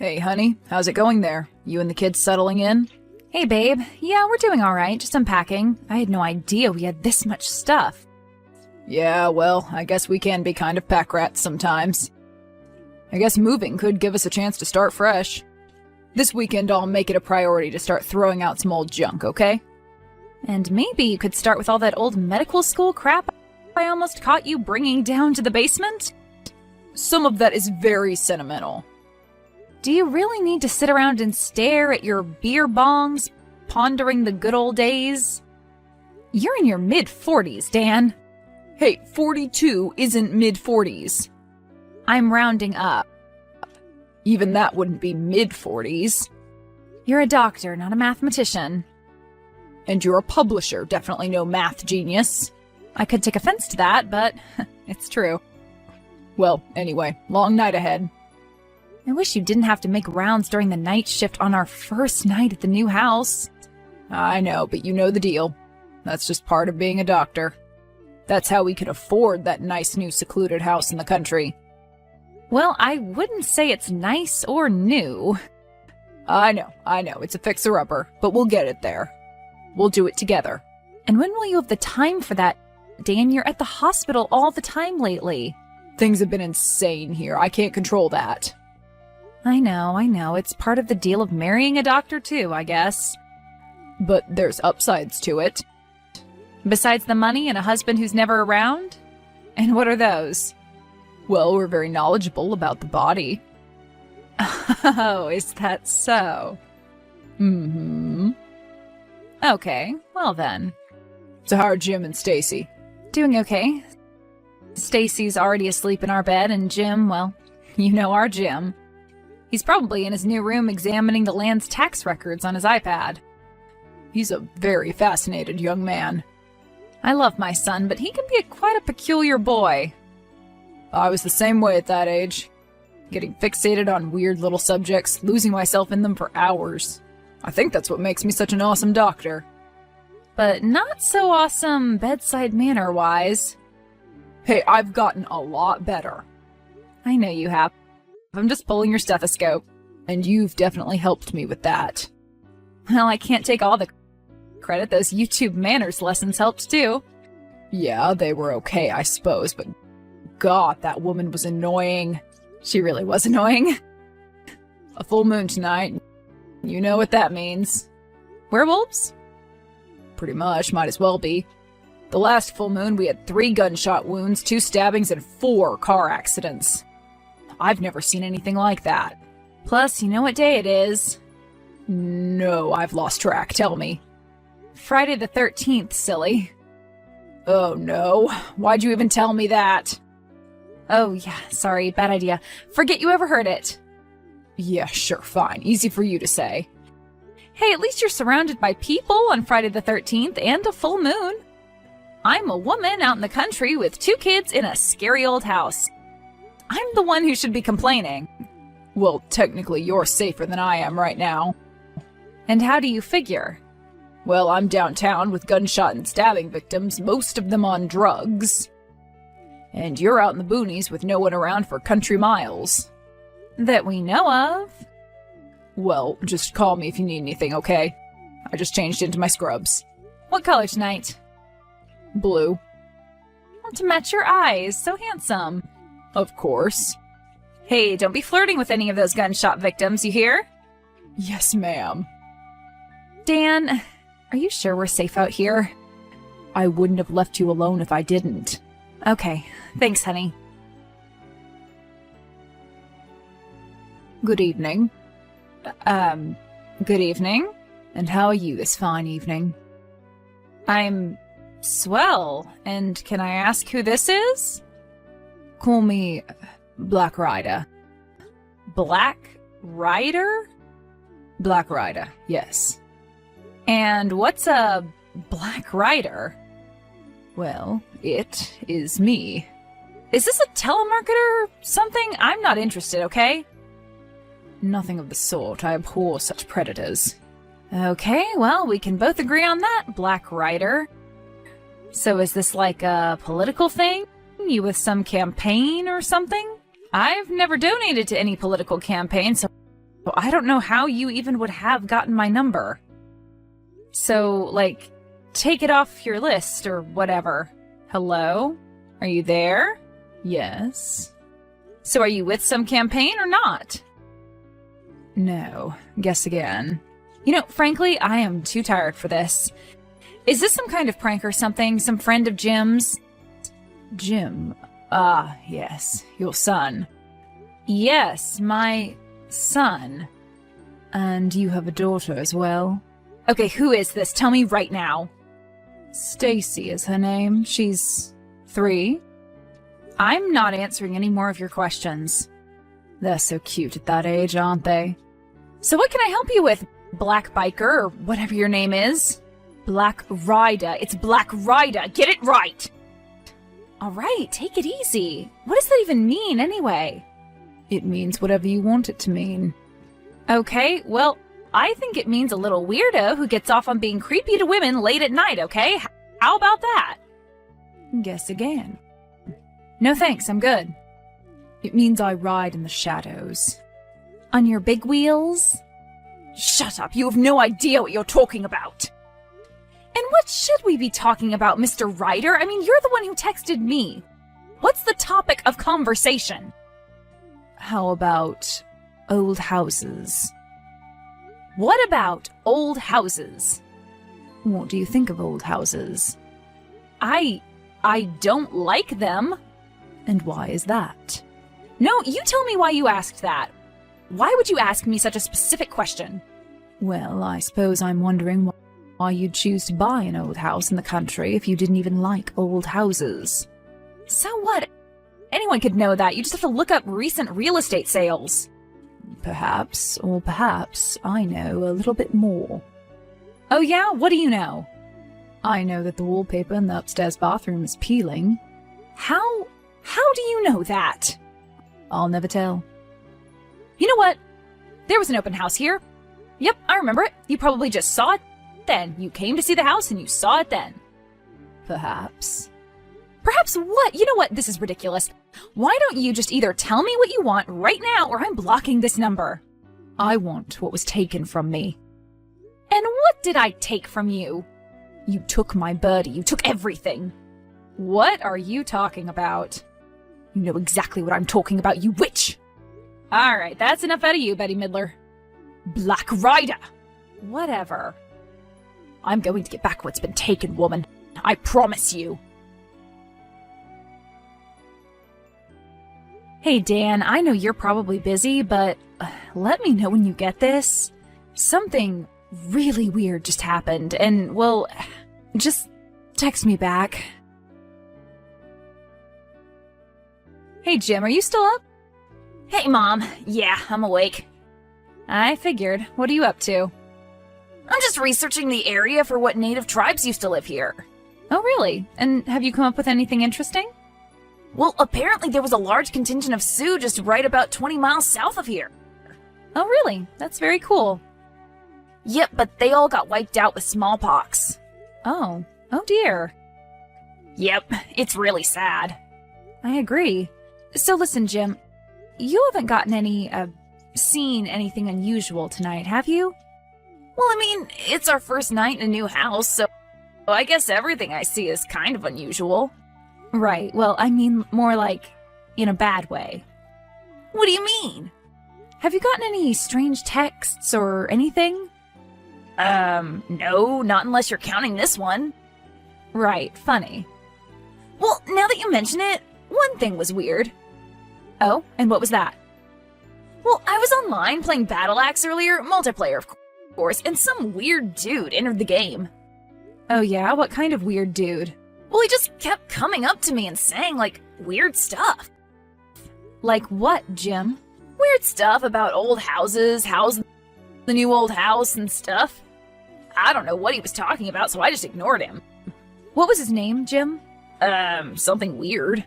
Hey, honey, how's it going there? You and the kids settling in? Hey, babe. Yeah, we're doing all right, just unpacking. I had no idea we had this much stuff. Yeah, well, I guess we can be kind of pack rats sometimes. I guess moving could give us a chance to start fresh. This weekend I'll make it a priority to start throwing out some old junk, okay? And maybe you could start with all that old medical school crap I almost caught you bringing down to the basement? Some of that is very sentimental. Do you really need to sit around and stare at your beer bongs, pondering the good old days? You're in your mid-40s, Dan. Hey, 42 isn't mid-40s. I'm rounding up. Even that wouldn't be mid-40s. You're a doctor, not a mathematician. And you're a publisher, definitely no math genius. I could take offense to that, but it's true. Well, anyway, long night ahead. I wish you didn't have to make rounds during the night shift on our first night at the new house. I know, but you know the deal. That's just part of being a doctor. That's how we can afford that nice new secluded house in the country. Well, I wouldn't say it's nice or new. I know, it's a fixer-upper, but we'll get it there. We'll do it together. And when will you have the time for that? Dan, you're at the hospital all the time lately. Things have been insane here. I can't control that. I know. It's part of the deal of marrying a doctor too, I guess. But there's upsides to it. Besides the money and a husband who's never around? And what are those? Well, we're very knowledgeable about the body. Oh, is that so? Mm-hmm. Okay, well then. So how are Jim and Stacy? Doing okay. Stacy's already asleep in our bed, and Jim, well, you know our Jim. He's probably in his new room examining the land's tax records on his iPad. He's a very fascinated young man. I love my son, but he can be quite a peculiar boy. I was the same way at that age. Getting fixated on weird little subjects, losing myself in them for hours. I think that's what makes me such an awesome doctor. But not so awesome bedside manner-wise. Hey, I've gotten a lot better. I know you have. I'm just pulling your stethoscope, and you've definitely helped me with that. Well, I can't take all the credit. Those YouTube manners lessons helped too. Yeah, they were okay, I suppose, but God, that woman was annoying. She really was annoying. A full moon tonight. You know what that means. Werewolves? Pretty much, might as well be. The last full moon, we had 3 gunshot wounds, 2 stabbings, and 4 car accidents. I've never seen anything like that. Plus, you know what day it is? No, I've lost track. Tell me. Friday the 13th, silly. Oh no. Why'd you even tell me that? Oh yeah, sorry, bad idea. Forget you ever heard it. Yeah, sure, fine. Easy for you to say. Hey, at least you're surrounded by people on Friday the 13th and a full moon. I'm a woman out in the country with 2 kids in a scary old house. I'm the one who should be complaining. Well, technically you're safer than I am right now. And how do you figure? Well, I'm downtown with gunshot and stabbing victims, most of them on drugs. And you're out in the boonies with no one around for country miles. That we know of. Well, just call me if you need anything, okay? I just changed into my scrubs. What color tonight? Blue. Well, to match your eyes, so handsome. Of course. Hey, don't be flirting with any of those gunshot victims, you hear? Yes, ma'am. Dan, are you sure we're safe out here? I wouldn't have left you alone if I didn't. Okay, thanks, honey. Good evening. Good evening. And how are you this fine evening? I'm swell. And can I ask who this is? Call me Black Rider. Black Rider? Black Rider, yes. And what's a Black Rider? Well, it is me. Is this a telemarketer or something? I'm not interested, okay? Nothing of the sort. I abhor such predators. Okay, well, we can both agree on that, Black Rider. So is this like a political thing? You with some campaign or something? I've never donated to any political campaign, so I don't know how you even would have gotten my number. So, like, take it off your list or whatever. Hello? Are you there? Yes. So are you with some campaign or not? No. Guess again. You know, frankly, I am too tired for this. Is this some kind of prank or something? Some friend of Jim's? Jim. Ah, yes. Your son. Yes, my son. And you have a daughter as well? Okay, who is this? Tell me right now. Stacy is her name. She's 3. I'm not answering any more of your questions. They're so cute at that age, aren't they? So what can I help you with, Black Biker, or whatever your name is? Black Rider. It's Black Rider. Get it right! All right, take it easy. What does that even mean, anyway? It means whatever you want it to mean. Okay, well, I think it means a little weirdo who gets off on being creepy to women late at night, okay? How about that? Guess again. No thanks, I'm good. It means I ride in the shadows. On your big wheels? Shut up, you have no idea what you're talking about. And what should we be talking about, Mr. Ryder? I mean, you're the one who texted me. What's the topic of conversation? How about old houses? What about old houses? What do you think of old houses? I don't like them. And why is that? No, you tell me why you asked that. Why would you ask me such a specific question? Well, I suppose I'm wondering why you'd choose to buy an old house in the country if you didn't even like old houses. So what? Anyone could know that. You just have to look up recent real estate sales. Perhaps, or perhaps, I know a little bit more. Oh yeah? What do you know? I know that the wallpaper in the upstairs bathroom is peeling. How do you know that? I'll never tell. You know what? There was an open house here. Yep, I remember it. You probably just saw it then. You came to see the house and you saw it then. Perhaps. Perhaps what? You know what? This is ridiculous. Why don't you just either tell me what you want right now or I'm blocking this number? I want what was taken from me. And what did I take from you? You took my birdie. You took everything. What are you talking about? You know exactly what I'm talking about, you witch! All right, that's enough out of you, Betty Midler. Black Rider! Whatever. I'm going to get back what's been taken, woman. I promise you. Hey, Dan, I know you're probably busy, but let me know when you get this. Something really weird just happened, and, well, just text me back. Hey, Jim, are you still up? Hey, Mom. Yeah, I'm awake. I figured. What are you up to? I'm just researching the area for what native tribes used to live here. Oh, really? And have you come up with anything interesting? Well, apparently there was a large contingent of Sioux just right about 20 miles south of here. Oh, really? That's very cool. Yep, but they all got wiped out with smallpox. Oh dear. Yep, it's really sad. I agree. So listen, Jim, you haven't seen anything unusual tonight, have you? Well, I mean, it's our first night in a new house, so I guess everything I see is kind of unusual. Right, well, I mean more like in a bad way. What do you mean? Have you gotten any strange texts or anything? No, not unless you're counting this one. Right, funny. Well, now that you mention it, one thing was weird. Oh, and what was that? Well, I was online playing Battle Axe earlier, multiplayer of course, and some weird dude entered the game. Oh yeah? What kind of weird dude? Well, he just kept coming up to me and saying, like, weird stuff. Like what, Jim? Weird stuff about old houses, how's the new old house and stuff. I don't know what he was talking about, so I just ignored him. What was his name, Jim? Something weird.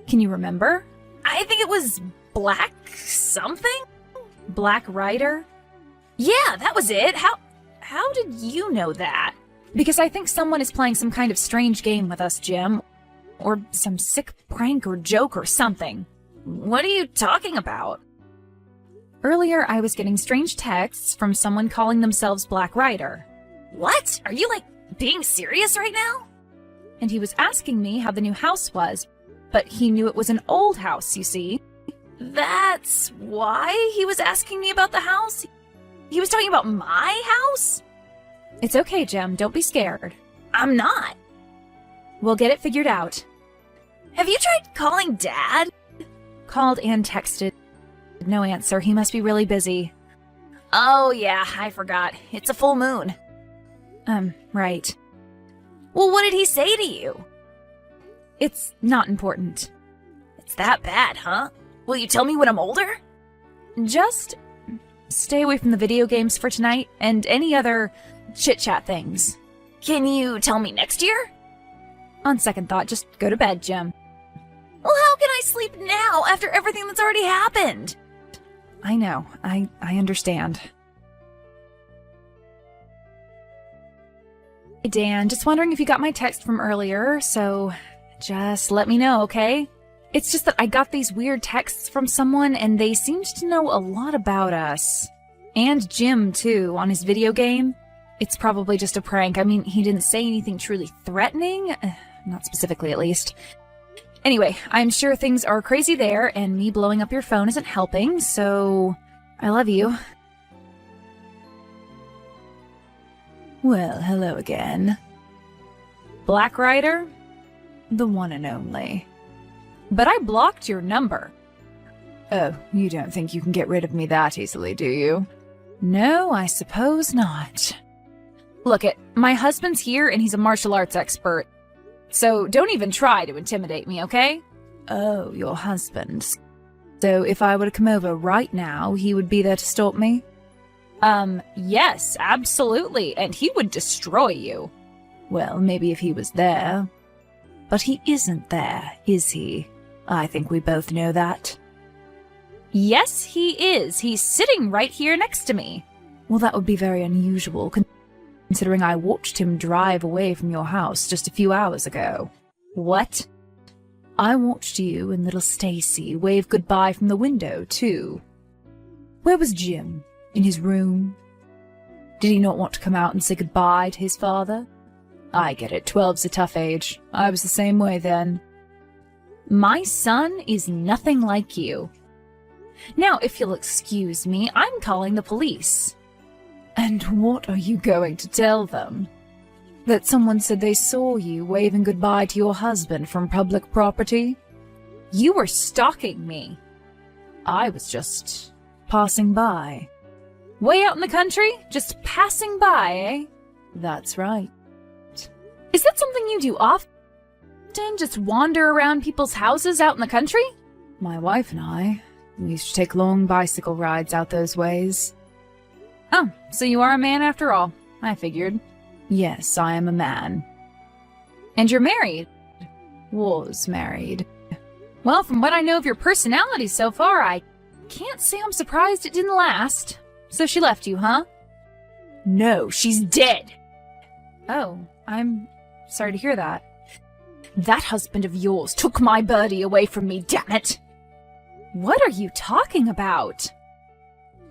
Can you remember? I think it was Black something? Black Rider? Yeah, that was it. How did you know that? Because I think someone is playing some kind of strange game with us, Jim. Or some sick prank or joke or something. What are you talking about? Earlier, I was getting strange texts from someone calling themselves Black Rider. What? Are you, being serious right now? And he was asking me how the new house was, but he knew it was an old house, you see. That's why he was asking me about the house? He was talking about my house? It's okay, Jem. Don't be scared. I'm not. We'll get it figured out. Have you tried calling Dad? Called and texted. No answer. He must be really busy. Oh, yeah, I forgot. It's a full moon. Right. Well, what did he say to you? It's not important. It's that bad, huh? Will you tell me when I'm older? Just stay away from the video games for tonight and any other chit-chat things. Can you tell me next year? On second thought, just go to bed, Jem. Well, how can I sleep now after everything that's already happened? I know. I understand. Hey, Dan, just wondering if you got my text from earlier, so just let me know, okay? It's just that I got these weird texts from someone, and they seemed to know a lot about us. And Jim, too, on his video game. It's probably just a prank. I mean, he didn't say anything truly threatening. Not specifically, at least. Anyway, I'm sure things are crazy there, and me blowing up your phone isn't helping, so I love you. Well, hello again. Black Rider? The one and only. But I blocked your number. Oh, you don't think you can get rid of me that easily, do you? No, I suppose not. Look my husband's here and he's a martial arts expert. So don't even try to intimidate me, okay? Oh, your husband. So if I were to come over right now, he would be there to stop me? Yes, absolutely, and he would destroy you. Well, maybe if he was there. But he isn't there, is he? I think we both know that. Yes, he is. He's sitting right here next to me. Well, that would be very unusual, considering I watched him drive away from your house just a few hours ago. What? I watched you and little Stacy wave goodbye from the window, too. Where was Jim? In his room? Did he not want to come out and say goodbye to his father? I get it, 12's a tough age. I was the same way then. My son is nothing like you. Now, if you'll excuse me, I'm calling the police. And what are you going to tell them? That someone said they saw you waving goodbye to your husband from public property? You were stalking me. I was just passing by. Way out in the country? Just passing by, eh? That's right. Is that something you do often? Just wander around people's houses out in the country? My wife and I, we used to take long bicycle rides out those ways. Oh, so you are a man after all. I figured. Yes, I am a man. And you're married? Was married. Well, from what I know of your personality so far, I can't say I'm surprised it didn't last. So she left you, huh? No, she's dead. Oh, I'm sorry to hear that. That husband of yours took my birdie away from me, damn it! What are you talking about?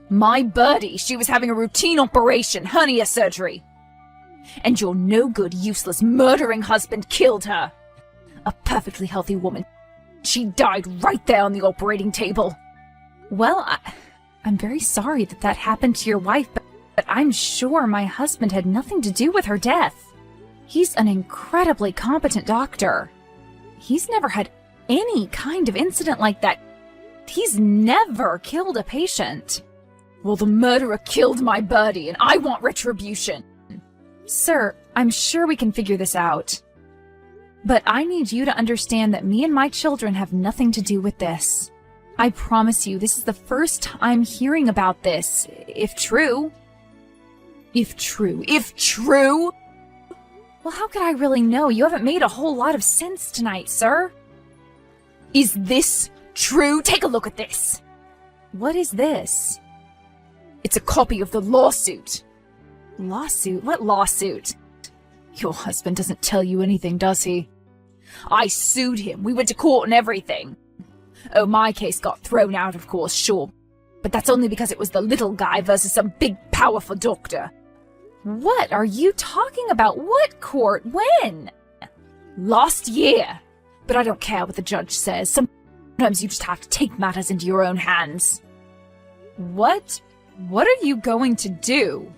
My birdie, she was having a routine operation, hernia surgery. And your no-good, useless, murdering husband killed her. A perfectly healthy woman. She died right there on the operating table. Well, I'm very sorry that happened to your wife, but I'm sure my husband had nothing to do with her death. He's an incredibly competent doctor. He's never had any kind of incident like that. He's never killed a patient. Well, the murderer killed my birdie, and I want retribution. Sir, I'm sure we can figure this out. But I need you to understand that me and my children have nothing to do with this. I promise you, this is the first time hearing about this, if true. If true? Well, how could I really know? You haven't made a whole lot of sense tonight, sir. Is this true? Take a look at this. What is this? It's a copy of the lawsuit. Lawsuit? What lawsuit? Your husband doesn't tell you anything, does he? I sued him. We went to court and everything. Oh, my case got thrown out, of course, sure. But that's only because it was the little guy versus some big, powerful doctor. What are you talking about? What court? When? Last year. But I don't care what the judge says. Sometimes you just have to take matters into your own hands. What are you going to do?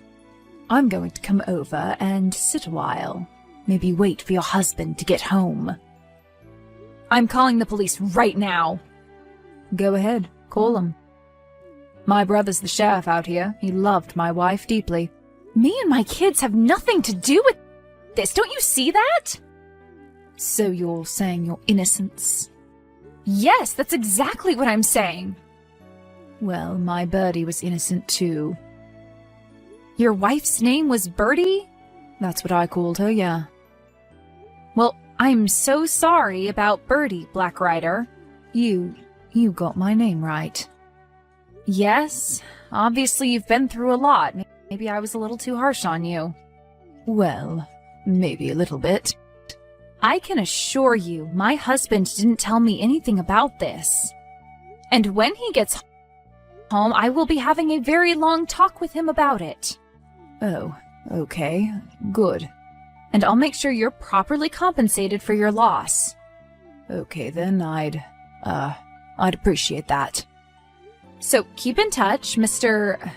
I'm going to come over and sit a while. Maybe wait for your husband to get home. I'm calling the police right now. Go ahead, call him. My brother's the sheriff out here. He loved my wife deeply. Me and my kids have nothing to do with this. Don't you see that? So you're saying your innocence? Yes, that's exactly what I'm saying. Well, my Birdie was innocent too. Your wife's name was Birdie? That's what I called her, yeah. Well, I'm so sorry about Birdie, Black Rider. You got my name right. Yes, obviously you've been through a lot. Maybe I was a little too harsh on you. Well, maybe a little bit. I can assure you, my husband didn't tell me anything about this. And when he gets home, I will be having a very long talk with him about it. Oh, okay, good. And I'll make sure you're properly compensated for your loss. Okay then, I'd appreciate that. So keep in touch, Mr.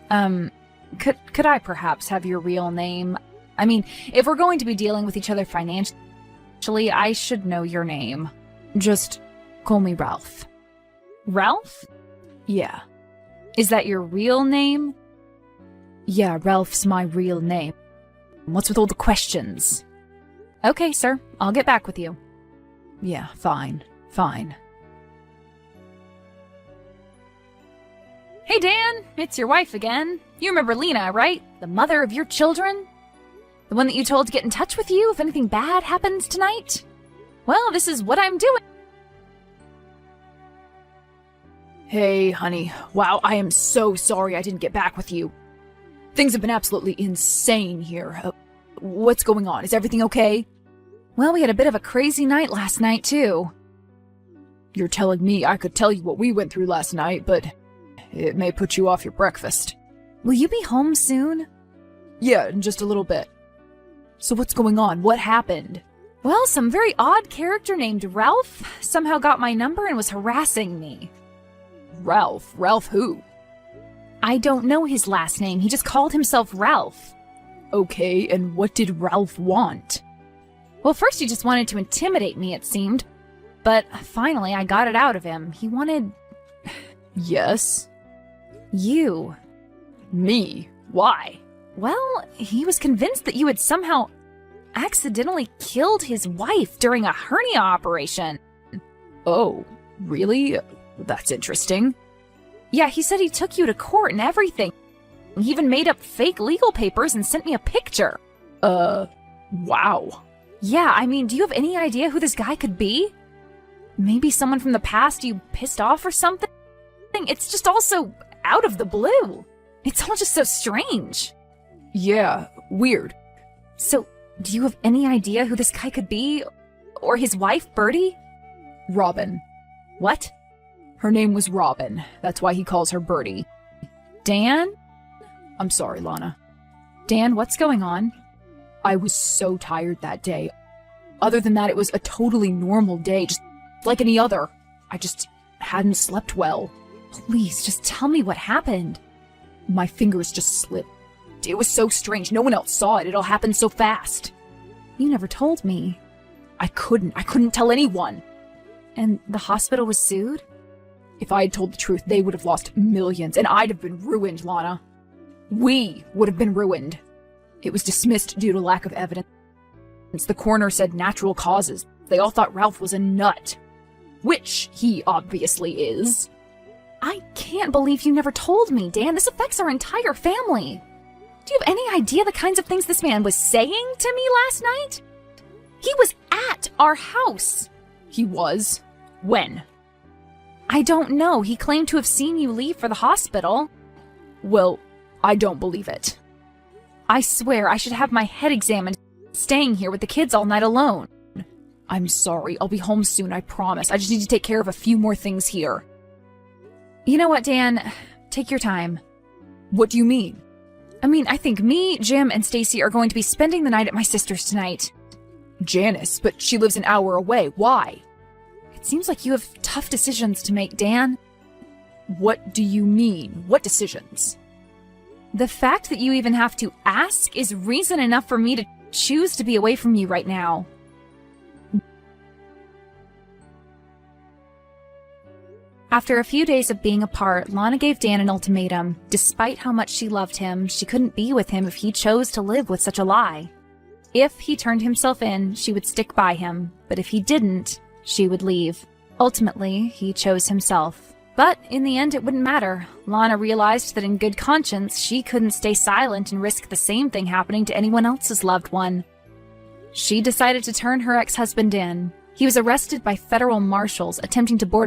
Could I perhaps have your real name? I mean, if we're going to be dealing with each other financially, I should know your name. Just call me Ralph. Ralph? Yeah. Is that your real name? Yeah, Ralph's my real name. What's with all the questions? Okay, sir. I'll get back with you. Yeah, fine. Hey, Dan. It's your wife again. You remember Lena, right? The mother of your children? The one that you told to get in touch with you if anything bad happens tonight? Well, this is what I'm doing. Hey, honey. Wow, I am so sorry I didn't get back with you. Things have been absolutely insane here. What's going on? Is everything okay? Well, we had a bit of a crazy night last night, too. You're telling me I could tell you what we went through last night, but it may put you off your breakfast. Will you be home soon? Yeah, in just a little bit. So what's going on? What happened? Well, some very odd character named Ralph somehow got my number and was harassing me. Ralph? Ralph who? I don't know his last name. He just called himself Ralph. Okay, and what did Ralph want? Well, first he just wanted to intimidate me, it seemed. But finally I got it out of him. He wanted... Yes? You. Me? Why? Well, he was convinced that you had somehow accidentally killed his wife during a hernia operation. Oh, really? That's interesting. Yeah, he said he took you to court and everything. He even made up fake legal papers and sent me a picture. Wow. Yeah, I mean, do you have any idea who this guy could be? Maybe someone from the past you pissed off or something? It's just all so out of the blue. It's all just so strange. Yeah, weird. So, do you have any idea who this guy could be? Or his wife, Birdie? Robin. What? Her name was Robin. That's why he calls her Birdie. Dan? I'm sorry, Lana. Dan, what's going on? I was so tired that day. Other than that, it was a totally normal day, just like any other. I just hadn't slept well. Please, just tell me what happened. My fingers just slipped. It was so strange. No one else saw it. It all happened so fast. You never told me. I couldn't tell anyone. And the hospital was sued? If I had told the truth, they would have lost millions, and I'd have been ruined, Lana. We would have been ruined. It was dismissed due to lack of evidence. The coroner said natural causes. They all thought Ralph was a nut. Which he obviously is. I can't believe you never told me, Dan. This affects our entire family. Do you have any idea the kinds of things this man was saying to me last night? He was at our house. He was? When? I don't know. He claimed to have seen you leave for the hospital. Well, I don't believe it. I swear I should have my head examined, staying here with the kids all night alone. I'm sorry. I'll be home soon, I promise. I just need to take care of a few more things here. You know what, Dan? Take your time. What do you mean? I think me, Jim, and Stacy are going to be spending the night at my sister's tonight. Janice, but she lives an hour away. Why? It seems like you have tough decisions to make, Dan. What do you mean? What decisions? The fact that you even have to ask is reason enough for me to choose to be away from you right now. After a few days of being apart, Lana gave Dan an ultimatum. Despite how much she loved him, she couldn't be with him if he chose to live with such a lie. If he turned himself in, she would stick by him, but if he didn't, she would leave. Ultimately, he chose himself. But in the end, it wouldn't matter. Lana realized that in good conscience, she couldn't stay silent and risk the same thing happening to anyone else's loved one. She decided to turn her ex-husband in. He was arrested by federal marshals attempting to board a